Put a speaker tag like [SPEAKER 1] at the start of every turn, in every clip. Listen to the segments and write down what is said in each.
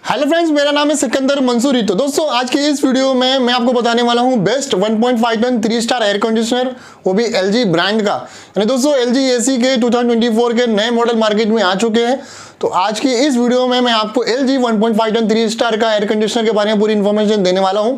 [SPEAKER 1] Hello friends, मेरा नाम है सिकंदर मंसूरी। तो दोस्तों आज की इस वीडियो में मैं आपको बताने वाला हूं best 1.5 ton 3 star air conditioner, वो भी एलजी ब्रांड का। यानी दोस्तों एलजी एसी के 2024 के नए मॉडल मार्केट में आ चुके हैं। तो आज की इस वीडियो में मैं आपको एलजी 1.5 टन 3 स्टार का एयर कंडीशनर के बारे में पूरी इन्फॉर्मेशन देने वाला हूं।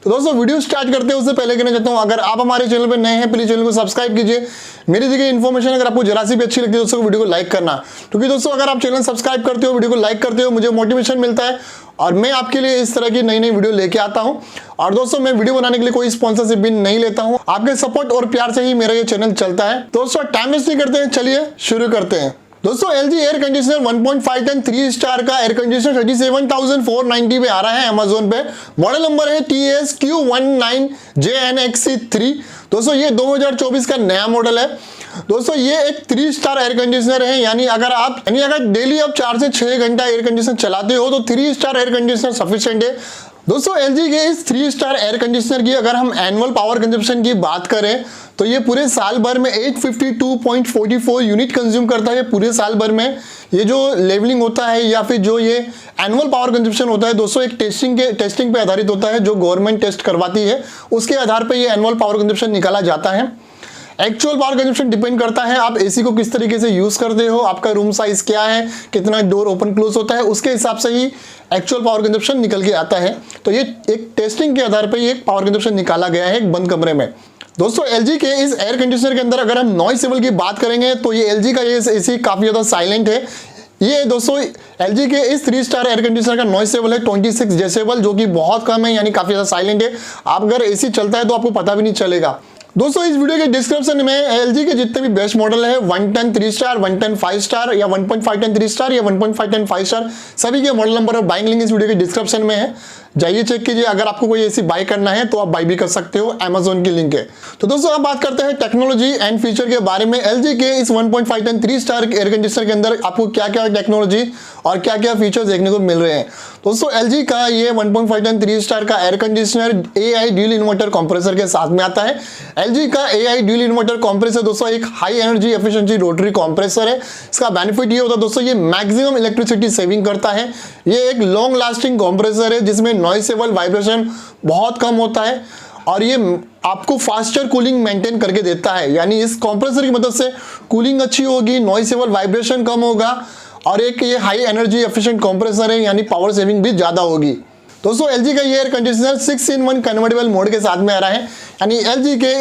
[SPEAKER 1] तो दोस्तों वीडियो स्टार्ट करते हैं उससे पहले कहना चाहता हूं, अगर आप हमारे चैनल पर नए हैं प्लीज चैनल को सब्सक्राइब कीजिए। मेरी दी गई इन्फॉर्मेशन अगर आपको जरा सी भी अच्छी लगती है दोस्तों वीडियो को लाइक करना, क्योंकि दोस्तों अगर आप चैनल सब्सक्राइब करते हो, वीडियो को लाइक करते हो, मुझे मोटिवेशन मिलता है और मैं आपके लिए इस तरह की नई नई वीडियो लेके आता हूं। और दोस्तों मैं वीडियो बनाने के लिए कोई स्पॉन्सरशिप भी नहीं लेता हूं, आपके सपोर्ट और प्यार से ही मेरा ये चैनल चलता है। दोस्तों टाइम वेस्ट नहीं करते हैं, चलिए शुरू करते हैं। दोस्तों LG air conditioner 1.5 ton 3 star का एयर कंडीशनर 37,490 पे आ रहा है अमेजोन पे। मॉडल नंबर है TSQ19JNXC3। दोस्तों ये 2024 का नया मॉडल है। दोस्तों ये एक 3 स्टार एयर कंडीशनर है, यानी अगर डेली आप 4 से 6 घंटा एयर कंडीशनर चलाते हो तो 3 स्टार एयर कंडीशनर सफिशिएंट है। दोस्तों एलजी के इस 3 स्टार एयर कंडीशनर की अगर हम एनुअल पावर कंजप्शन की बात करें तो ये पूरे साल भर में 852.44 यूनिट कंज्यूम करता है। पूरे साल भर में ये जो लेवलिंग होता है या फिर जो ये एनुअल पावर कंजप्शन होता है दोस्तों, एक टेस्टिंग पे आधारित होता है जो गवर्नमेंट टेस्ट करवाती है, उसके आधार पर ये एनुअल पावर कंजप्शन निकाला जाता है। एक्चुअल पावर कंजप्शन डिपेंड करता है आप एसी को किस तरीके से यूज करते हो, आपका रूम साइज क्या है, कितना डोर ओपन क्लोज होता है, उसके हिसाब से ही एक्चुअल पावर कंजप्शन निकल के आता है। तो ये एक टेस्टिंग के आधार पर ये एक पावर कंजप्शन निकाला गया है एक बंद कमरे में। दोस्तों एलजी के इस एयर कंडीशनर के अंदर अगर हम नॉइस लेवल की बात करेंगे तो ये एलजी का ये एसी काफी ज्यादा साइलेंट है। ये दोस्तों एलजी के इस 3 स्टार एयर कंडीशनर का नॉइस लेवल है 26 डेसिबल, जो कि बहुत कम है, यानी काफी ज्यादा साइलेंट है। आप अगर एसी चलता है तो आपको पता भी नहीं चलेगा। दोस्तों इस वीडियो के डिस्क्रिप्शन में एलजी के जितने भी बेस्ट मॉडल है 1 टन 3 स्टार, 1 टन 5 स्टार या 1.5 टन 3 स्टार या 1.5 टन 5 स्टार, सभी के मॉडल नंबर और बाइंग लिंक इस वीडियो के डिस्क्रिप्शन में है, जाइए चेक कीजिए। अगर आपको कोई एसी बाय करना है तो आप बाय भी कर सकते हो, अमेजोन की लिंक है। तो दोस्तों अब बात करते हैं टेक्नोलॉजी एंड फीचर के बारे में। एलजी के इस 1.5 टन 3 स्टार एयर कंडीशनर के अंदर आपको क्या क्या टेक्नोलॉजी और क्या क्या फीचर्स देखने को मिल रहे हैं। दोस्तों एलजी का ये 1.5 टन 3 स्टार का air conditioner AI dual inverter compressor के साथ में आता है। एलजी का AI ड्यूल इन्वर्टर कंप्रेसर दोस्तों एक high energy efficiency rotary compressor है। इसका बेनिफिट ये होता है दोस्तों, ये मैक्सिमम इलेक्ट्रिसिटी सेविंग करता है। ये एक लॉन्ग लास्टिंग कंप्रेसर है जिसमें नॉइस लेवल वाइब्रेशन बहुत कम होता है और ये आपको फास्टर कूलिंग मेंटेन करके देता है, यानी इस कंप्रेसर की मदद से कूलिंग अच्छी होगी, नॉइस लेवल वाइब्रेशन कम होगा और एक ये हाई एनर्जी एफिशिएंट कंप्रेसर है, यानी पावर सेविंग भी ज्यादा होगी। दोस्तों एलजी का ये air conditioner 6-in-1 convertible mode के साथ में आ रहा है, यानी एलजी के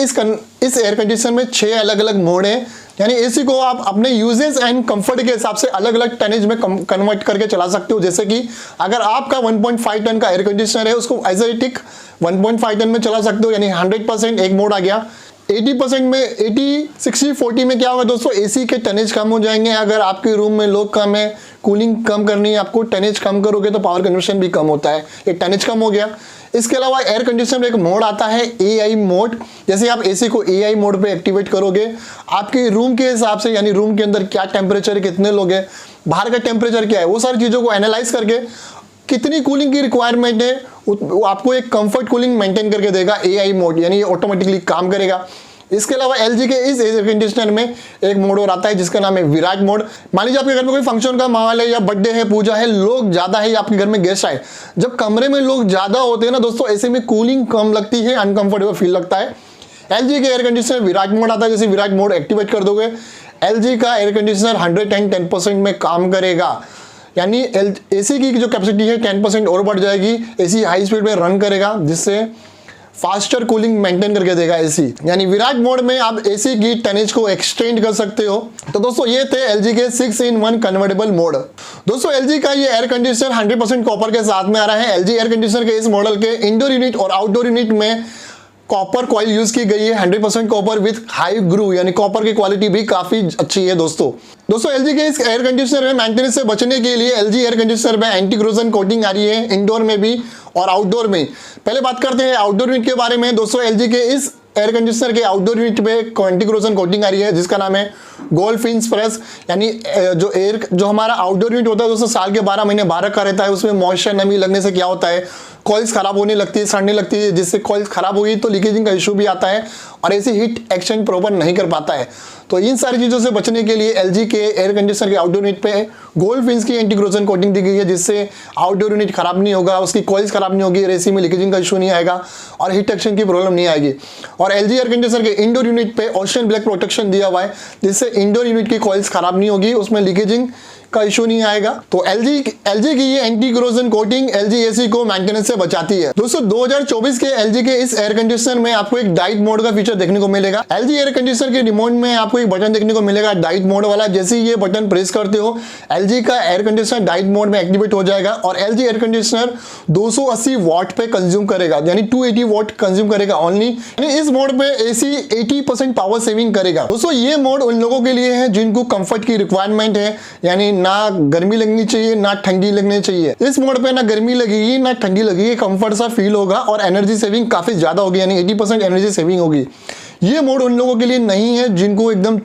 [SPEAKER 1] इस एयर कंडीशनर में 6 अलग अलग मोड है, यानी एसी को आप अपने यूजेस एंड कंफर्ट के हिसाब से अलग अलग टनेज में कन्वर्ट करके चला सकते हो। जैसे कि अगर आपका 1.5 टन का एयर कंडीशनर है उसको एज ए टिक 1.5 टन में चला सकते हो, यानी 100% एक मोड आ गया। 80% में 80-60-40 में क्या होगा दोस्तों, एसी के टनेज कम हो जाएंगे। अगर आपके रूम में लोग कम है, कूलिंग कम करनी है, आपको टनेज कम करोगे तो पावर कंजप्शन भी कम होता है, एक टनेज कम हो गया। इसके अलावा एयर कंडीशनर में एक मोड आता है AI मोड। जैसे आप एसी को AI मोड पे एक्टिवेट करोगे, आपके रूम के हिसाब से, यानी रूम के अंदर क्या टेम्परेचर है, कितने लोग हैं, बाहर का टेम्परेचर क्या है, वो सारी चीज़ों को एनालाइज करके कितनी कूलिंग की रिक्वायरमेंट है आपको एक कंफर्ट कूलिंग मेंटेन करके देगा AI मोड, यानी ये ऑटोमेटिकली काम करेगा। इसके अलावा एलजी के इस एयर कंडीशनर में एक मोड और आता है जिसका नाम है विराट मोड। मान लीजिए आपके घर में कोई फंक्शन का माहौल है या बर्थडे है, पूजा है, लोग ज्यादा है या आपके घर में गेस्ट आए, जब कमरे में लोग ज्यादा होते हैं ना दोस्तों, ऐसे में कूलिंग कम लगती है, अनकंफर्टेबल फील लगता है। एलजी के एयर कंडीशनर विराट मोड आता है, जैसे विराट मोड एक्टिवेट कर दोगे एलजी का एयर कंडीशनर 110% में काम करेगा, यानी एसी की जो कैपेसिटी है 10% और बढ़ जाएगी। एसी हाई स्पीड में रन करेगा जिससे फास्टर कूलिंग मेंटेन करके देगा एसी, यानी विराट मोड में आप एसी की टनेज को एक्सटेंड कर सकते हो। तो दोस्तों ये थे एलजी के 6-in-1 कन्वर्टेबल मोड। दोस्तों एलजी का ये एयर कंडीशनर 100% कॉपर के साथ में आ रहा है। एलजी एयर कंडीशनर के इस मॉडल के इंडोर यूनिट और आउटडोर यूनिट में कॉपर कॉइल यूज की गई है, 100% कॉपर विद हाई ग्रू, यानी कॉपर की क्वालिटी भी काफी अच्छी है। दोस्तों एलजी के इस एयर कंडीशनर में मेंटेनेंस से बचने के लिए एलजी एयर कंडीशनर में एंटी क्रोजन कोटिंग आ रही है, इंडोर में भी और आउटडोर में। पहले बात करते हैं आउटडोर यूनिट के बारे में। दोस्तों एलजी के इस एयर कंडीशनर के आउटडोर यूनिट पे एंटी क्रोजन कोटिंग आ रही है जिसका नाम है गोल्डफिन्स प्रेस, यानी जो हमारा आउटडोर यूनिट होता है दोस्तों साल के 12 महीने बाहर का रहता है, उसमें मॉइस्चर नमी लगने से क्या होता है, कॉइल्स खराब होने लगती है, सड़ने लगती है, जिससे कॉइल्स खराब होगी तो लीकेजिंग का इशू भी आता है और ऐसे हीट एक्सचेंज प्रॉपर नहीं कर पाता है। तो इन सारी चीज़ों से बचने के लिए एलजी के एयर कंडीशनर के आउटडोर यूनिट पे गोल्ड फिन्स की एंटी क्रोजन कोटिंग दी गई है, जिससे आउटडोर यूनिट खराब नहीं होगा, उसकी कॉइल्स खराब नहीं होगी, एसी में लीकेजिंग का इशू नहीं आएगा और हीट एक्सचेंज की प्रॉब्लम नहीं आएगी। और एलजी एयर कंडीशनर के इंडोर यूनिट पे ओशन ब्लैक प्रोटेक्शन दिया हुआ है, जिससे इंडोर यूनिट की कॉइल्स खराब नहीं होगी, उसमें लीकेजिंग का इशू नहीं आएगा। तो एलजी की ये anti corrosion coating LG AC को मेंटेनेंस से बचाती है। दोस्तों 2024 के एलजी के इस एयर कंडीशनर में आपको एक डाइट मोड का फीचर देखने को मिलेगा। एलजी एयर कंडीशनर के रिमोट में आपको एक बटन देखने को मिलेगा डाइट मोड वाला। जैसे ही ये बटन प्रेस करते हो एलजी का एयर कंडीशनर डाइट मोड में एक्टिवेट हो जाएगा और एलजी एयर कंडीशनर 280 वॉट पे कंज्यूम करेगा, यानी 280 वॉट कंज्यूम करेगा ओनली। यानी इस मोड पे एसी 80% पावर सेविंग करेगा। दोस्तों ये मोड उन लोगों के लिए है जिनको कंफर्ट की रिक्वायरमेंट है, यानी ना गर्मी लगनी चाहिए ना ठंडी लगनी चाहिए। इस मोड पे ना गर्मी लगेगी ना ठंडी लगेगी, कंफर्ट सा फील होगा और एनर्जी सेविंग काफी ज्यादा होगी, यानी 80% एनर्जी सेविंग होगी। ये मोड उन लोगों के लिए नहीं है जिनको एकदम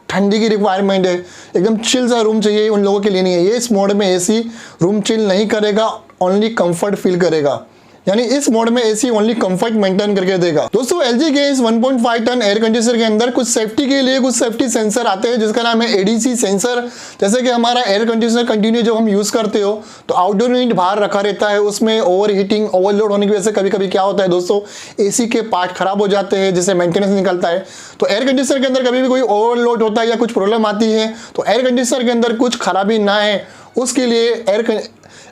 [SPEAKER 1] ठंडी की रिक्वायरमेंट है, एकदम चिल सा रूम चाहिए, उन लोगों के लिए नहीं है। ये इस मोड में एसी रूम चिल नहीं करेगा, ओनली कंफर्ट फील करेगा, यानी इस मोड में एसी ओनली कंफर्ट मेंटेन करके देगा। दोस्तों एलजी के इस 1.5 टन एयर कंडीशनर के अंदर कुछ सेफ्टी के लिए कुछ सेफ्टी सेंसर आते हैं, जिसका नाम है एडीसी सेंसर। जैसे कि हमारा एयर कंडीशनर कंटिन्यू जब हम यूज करते हो तो आउटडोर यूनिट बाहर रखा रहता है, उसमें ओवर हीटिंग ओवरलोड होने की वजह से कभी कभी क्या होता है दोस्तों, एसी के पार्ट खराब हो जाते हैं, जिससे मेंटेनेंस निकलता है। तो एयर कंडीशनर के अंदर कभी भी कोई ओवरलोड होता है या कुछ प्रॉब्लम आती है तो एयर कंडीशनर के अंदर कुछ खराबी ना है, उसके लिए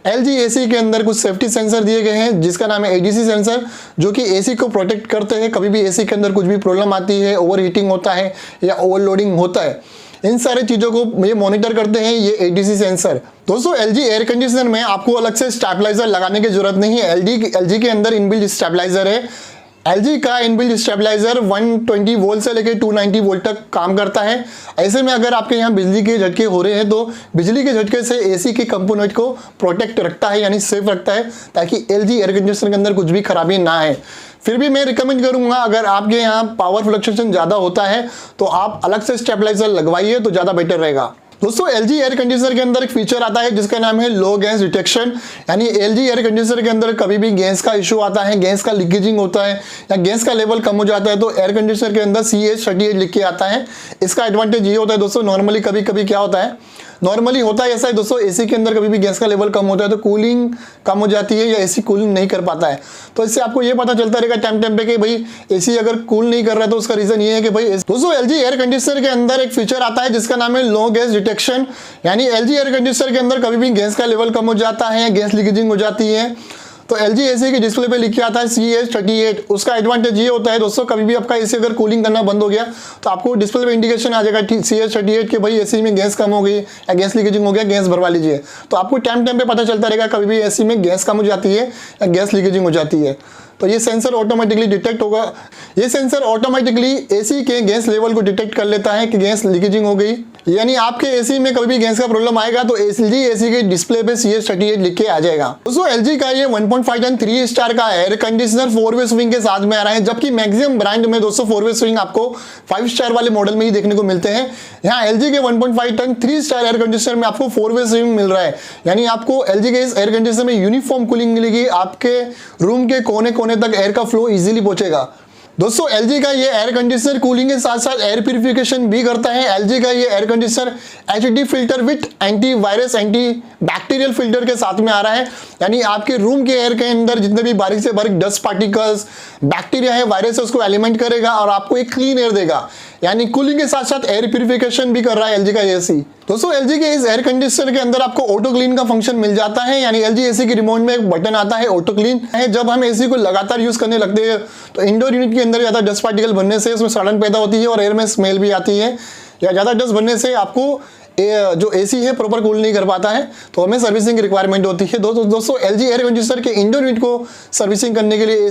[SPEAKER 1] एलजी एसी के अंदर कुछ सेफ्टी सेंसर दिए गए हैं, जिसका नाम है एडीसी सेंसर, जो कि एसी को प्रोटेक्ट करते हैं। कभी भी एसी के अंदर कुछ भी प्रॉब्लम आती है, ओवर हीटिंग होता है या ओवरलोडिंग होता है, इन सारी चीज़ों को ये मॉनिटर करते हैं ये एडीसी सेंसर। दोस्तों एलजी एयर कंडीशनर में आपको अलग से स्टेबलाइजर लगाने की जरूरत नहीं है। एलजी के अंदर इनबिल्ट स्टेबलाइजर है। एलजी का इनबिल्ट स्टेबलाइजर 120 वोल्ट से लेकर 290 वोल्ट तक काम करता है। ऐसे में अगर आपके यहाँ बिजली के झटके हो रहे हैं तो बिजली के झटके से एसी के कंपोनेंट को प्रोटेक्ट रखता है, यानी सेफ रखता है, ताकि एलजी एयर कंडीशनर के अंदर कुछ भी खराबी ना आए। फिर भी मैं रिकमेंड करूंगा, अगर आपके यहाँ पावर फ्लक्चुएशन ज़्यादा होता है तो आप अलग से स्टेबलाइजर लगवाइए तो ज़्यादा बेटर रहेगा। दोस्तों एलजी एयर कंडीशनर के अंदर एक फीचर आता है जिसका नाम है लो गैस डिटेक्शन, यानी एलजी एयर कंडीशनर के अंदर कभी भी गैस का इशू आता है, गैस का लीकेजिंग होता है या गैस का लेवल कम हो जाता है तो एयर कंडीशनर के अंदर CH38 लिख के आता है। इसका एडवांटेज ये होता है दोस्तों, नॉर्मली कभी कभी क्या होता है, नॉर्मली होता है ऐसा है दोस्तों, एसी के अंदर कभी भी गैस का लेवल कम होता है तो कूलिंग कम हो जाती है या एसी कूलिंग नहीं कर पाता है। तो इससे आपको ये पता चलता रहेगा टाइम पे कि भाई एसी अगर कूल नहीं कर रहा है तो उसका रीजन ये है कि भाई दोस्तों एलजी एयर कंडीशनर के अंदर एक फीचर आता है जिसका नाम है लो गैस डिटेक्शन, यानी एलजी एयर कंडीशनर के अंदर कभी भी गैस का लेवल कम हो जाता है या गैस लीकेजिंग हो जाती है तो एलजी एसी के डिस्प्ले पे लिख के आता है CH38। उसका एडवांटेज ये होता है दोस्तों, कभी भी आपका एसी अगर कूलिंग करना बंद हो गया तो आपको डिस्प्ले पे इंडिकेशन आ जाएगा CH38 के भाई एसी में गैस कम हो गई या गैस लीकेजिंग हो गया, गैस भरवा लीजिए। तो आपको टाइम पे पता चलता रहेगा कभी भी एसी में गैस कम हो जाती है या गैस लीकेजिंग हो जाती है तो ये सेंसर ऑटोमेटिकली डिटेक्ट होगा। ये सेंसर ऑटोमेटिकली एसी के गैस लेवल को डिटेक्ट कर लेता है कि गैस लीकेजिंग हो गई, यानी आपके एसी में कभी भी गैस का प्रॉब्लम आएगा तो एलजी एसी के डिस्प्ले पे CH38 लिख के आ जाएगा। दोस्तों एलजी का ये 1.5 टन 3 स्टार का एयर कंडीशनर 4-वे स्विंग के साथ में आ रहा है, जबकि मैक्सिमम ब्रांड में दोस्तों 4-वे स्विंग आपको 5 स्टार वाले मॉडल में ही देखने को मिलते हैं। यहाँ एलजी के 1.5 टन 3 स्टार एयर कंडीशनर में आपको 4-वे स्विंग मिल रहा है, यानी आपको एलजी के इस एयर कंडीशनर में यूनिफॉर्म कूलिंग मिलेगी, आपके रूम के कोने कोने तक एयर का फ्लो इजीली पहुंचेगा। दोस्तों एलजी का ये एयर कंडीशनर कूलिंग के साथ साथ एयर प्यूरिफिकेशन भी करता है। एलजी का ये air conditioner HD filter with anti virus anti bacterial filter के साथ में आ रहा है, यानी आपके रूम के एयर के अंदर जितने भी बारीक से बारीक डस्ट पार्टिकल्स बैक्टीरिया है वायरस है उसको एलिमेंट करेगा और आपको एक क्लीन एयर देगा, यानी कूलिंग के साथ साथ एयर प्यूरिफिकेशन भी कर रहा है एलजी का एसी। दोस्तों एलजी के इस एयर कंडीशनर के अंदर आपको ऑटो क्लीन का फंक्शन मिल जाता है, यानी एलजी एसी के रिमोट में एक बटन आता है ऑटो क्लीन है। जब हम एसी को लगातार यूज करने लगते हैं तो इंडोर यूनिट के अंदर ज्यादा डस्ट पार्टिकल बनने से उसमें सड़न पैदा होती है और एयर में स्मेल भी आती है, या ज्यादा डस्ट बनने से आपको जो एसी है प्रॉपर कूल नहीं कर पाता है तो हमें सर्विसिंग की रिक्वायरमेंट होती है। दोस्तों एलजी एयर कंडीशनर के इंडोर यूनिट को सर्विसिंग करने के लिए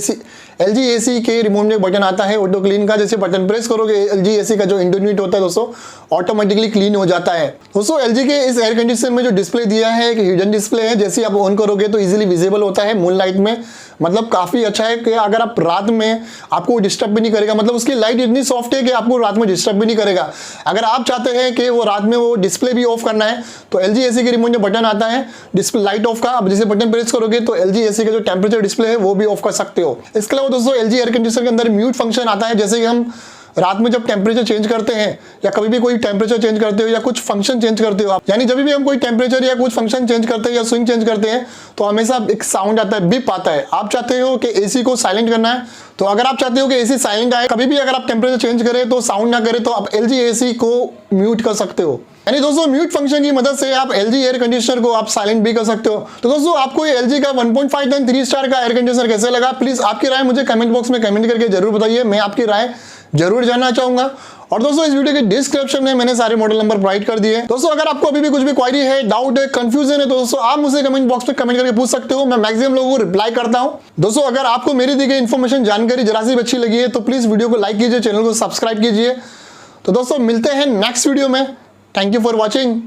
[SPEAKER 1] एलजी एसी के रिमोट में एक बटन आता है ऑटो क्लीन का, जैसे बटन प्रेस करोगे एलजी एसी का जो इंडोर यूनिट होता है दोस्तों ऑटोमेटिकली क्लीन हो जाता है। दोस्तों एलजी के इस एयर कंडीशनर में जो डिस्प्ले दिया है एक हिडन डिस्प्ले है, जैसे आप ऑन करोगे तो इजीली विजिबल होता है मून लाइट में, मतलब काफी अच्छा है कि अगर आप रात में आपको डिस्टर्ब भी नहीं करेगा, मतलब उसकी लाइट इतनी सॉफ्ट है कि आपको रात में डिस्टर्ब भी नहीं करेगा। अगर आप चाहते हैं कि वो रात में वो डिस्प्ले भी ऑफ करना है तो LG AC के रिमोट में बटन आता है डिस्प्ले लाइट ऑफ का, अब जैसे बटन प्रेस करोगे तो LG AC का जो टेम्परेचर डिस्प्ले है वो भी ऑफ कर सकते हो। इसके अलावा दोस्तों LG एयर कंडीशनर के अंदर म्यूट फंक्शन आता है, जैसे कि हम रात में जब टेम्परेचर चेंज करते हैं या कभी भी कोई टेम्परेचर चेंज करते हो या कुछ फंक्शन चेंज करते हो आप, यानी जब भी हम कोई टेम्परेचर या कुछ फंक्शन चेंज करते हैं या स्विंग चेंज करते हैं तो हमेशा एक साउंड आता है, बीप आता है। आप चाहते हो कि एसी को साइलेंट करना है, तो अगर आप चाहते हो कि एसी साइलेंट आए, कभी भी अगर आप टेम्परेचर चेंज करें तो साउंड ना करे, तो आप LG AC को म्यूट कर सकते हो। यानी दोस्तों म्यूट फंक्शन की मदद से आप LG एयर कंडीशनर को आप साइलेंट भी कर सकते हो। तो दोस्तों आपको ये LG का 1.5 टन 3 स्टार का एयर कंडीशनर कैसे लगा, प्लीज आपकी राय मुझे कमेंट बॉक्स में कमेंट करके जरूर बताइए, मैं आपकी राय जरूर जानना चाहूंगा। और दोस्तों इस वीडियो के डिस्क्रिप्शन में मैंने सारे मॉडल नंबर प्रोवाइड कर दिए। दोस्तों अगर आपको अभी भी कुछ भी क्वेरी है, डाउट है, कंफ्यूजन है तो दोस्तों आप मुझे कमेंट बॉक्स में कमेंट करके पूछ सकते हो, मैं मैक्सिमम लोगों को रिप्लाई करता हूं। दोस्तों अगर आपको मेरी दी गई इन्फॉर्मेशन जानकारी जरा सी भी अच्छी लगी है तो प्लीज वीडियो को लाइक कीजिए, चैनल को सब्सक्राइब कीजिए। तो दोस्तों मिलते हैं नेक्स्ट वीडियो में। Thank you for watching.